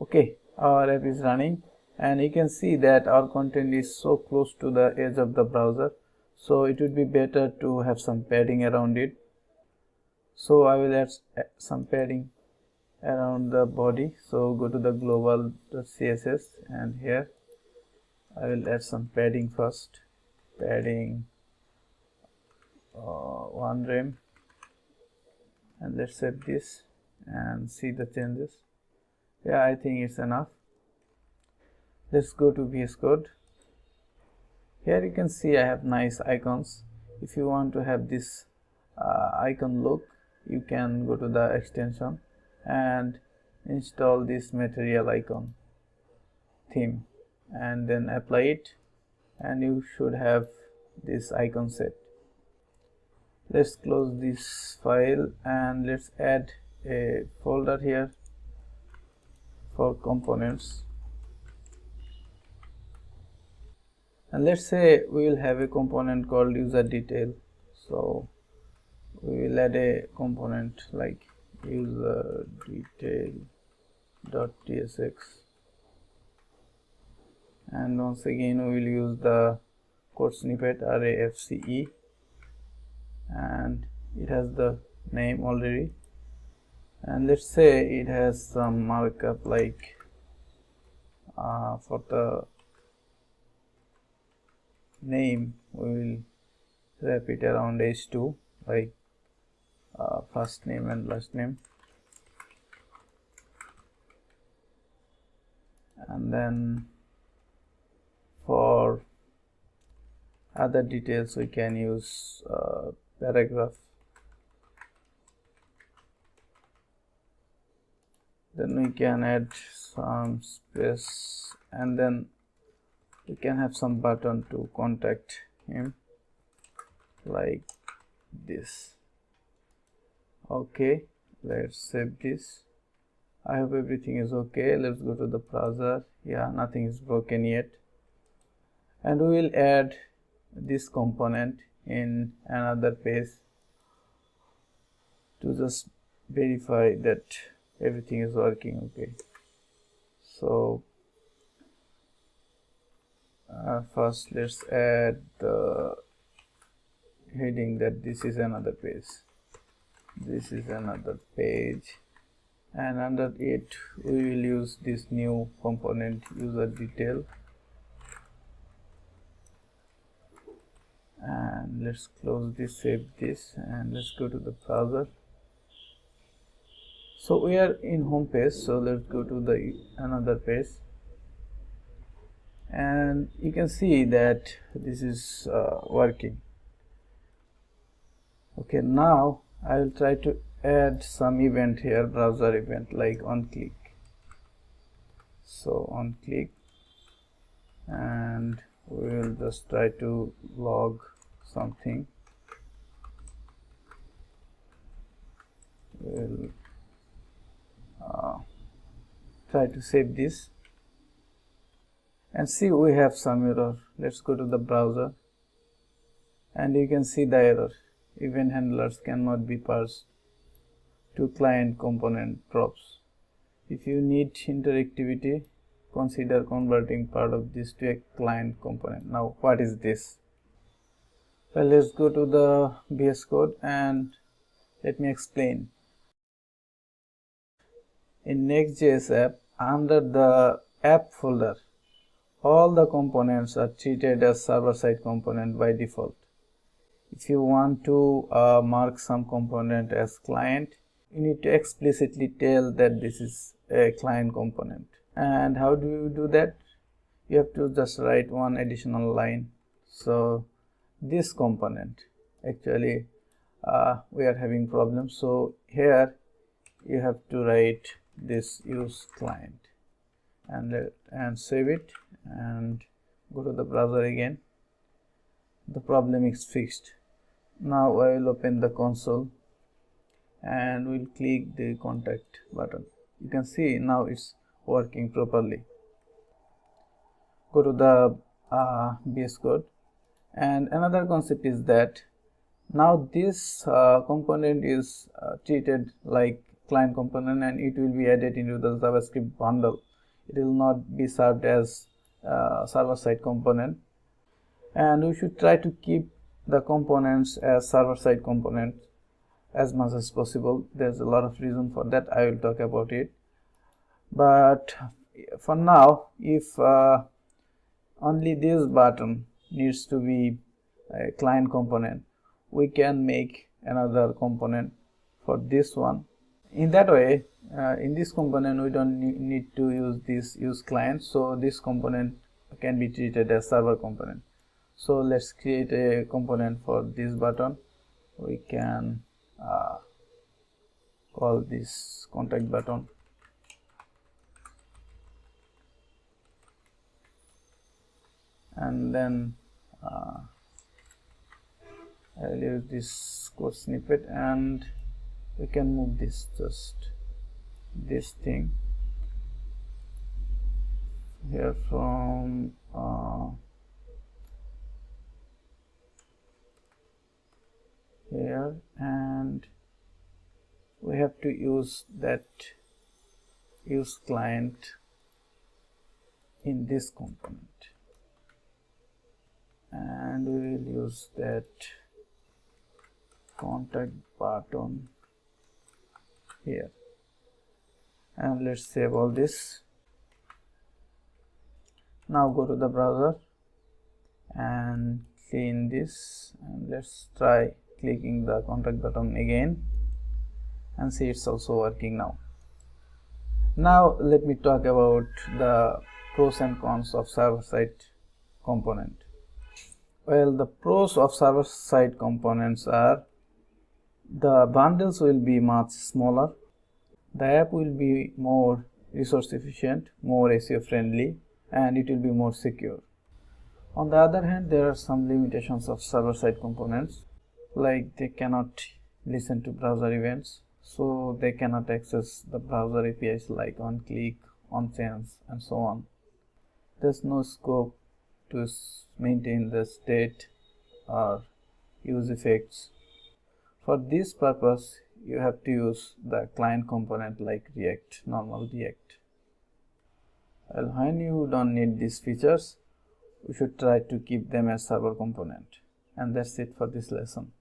Okay, our app is running and you can see that our content is so close to the edge of the browser, so it would be better to have some padding around it. So I will add some padding around the body. So go to the global.css and here I will add some padding first. Padding 1 rem, and let's set this and see the changes. Yeah, I think it's enough. Let's go to VS Code. Here you can see I have nice icons. If you want to have this icon look, you can go to the extension and install this material icon theme and then apply it, and you should have this icon set. Let's close this file and let's add a folder here for components. And let's say we will have a component called user detail. So we will add a component like user detail.tsx, and once again we will use the code snippet arrayFCE, and it has the name already, and let's say it has some markup like for the name we will wrap it around h2 like first name and last name, and then for other details we can use paragraph, then we can add some space, and then we can have some button to contact him like this. Okay, let's save this. I hope everything is okay. Let's go to the browser. Yeah, nothing is broken yet, and we will add this component in another page to just verify that everything is working okay. So first let's add the heading that this is another page, this is another page, and under it we will use this new component user detail, and let's close this, save this, and let's go to the browser. So we are in home page, so let's go to the another page, and you can see that this is working. Okay, now I will try to add some event here, browser event like on click. So on click, and we will just try to log something. We'll try to save this and see we have some error. Let's go to the browser, and you can see the error. Event handlers cannot be parsed to client component props. If you need interactivity, consider converting part of this to a client component. Now what is this? Well, let's go to the VS Code and let me explain. In Next.js app, under the app folder, all the components are treated as server-side component by default. If you want to mark some component as client, you need to explicitly tell that this is a client component. And how do you do that? You have to just write one additional line. So this component, actually we are having problems, so here you have to write this use client, and save it and go to the browser again. The problem is fixed. Now I will open the console and we'll click the contact button. You can see now it's working properly. Go to the VS Code, and another concept is that now this component is treated like client component, and it will be added into the JavaScript bundle. it will not be served as server-side component, and we should try to keep the components as server-side components as much as possible. There's a lot of reason for that, I will talk about it, but for now, if only this button needs to be a client component, we can make another component for this one. In that way, in this component we don't need to use this use client, so this component can be treated as server component. So let's create a component for this button. We can call this contact button, and then I'll use this code snippet, and we can move this, just this thing here from here, and we have to use that use client in this component, and we will use that contact button here, and let's save all this. Now go to the browser and clean this, and let's try clicking the contact button again and see it's also working now. Now let me talk about the pros and cons of server-side component. Well, the pros of server-side components are the bundles will be much smaller, the app will be more resource efficient, more SEO friendly, and it will be more secure. On the other hand, there are some limitations of server-side components, like they cannot listen to browser events, so they cannot access the browser APIs like onClick, onChange, and so on. There's no scope to maintain the state or use effects. For this purpose, you have to use the client component like React, normal React. Well, when you don't need these features, we should try to keep them as server component. And that's it for this lesson.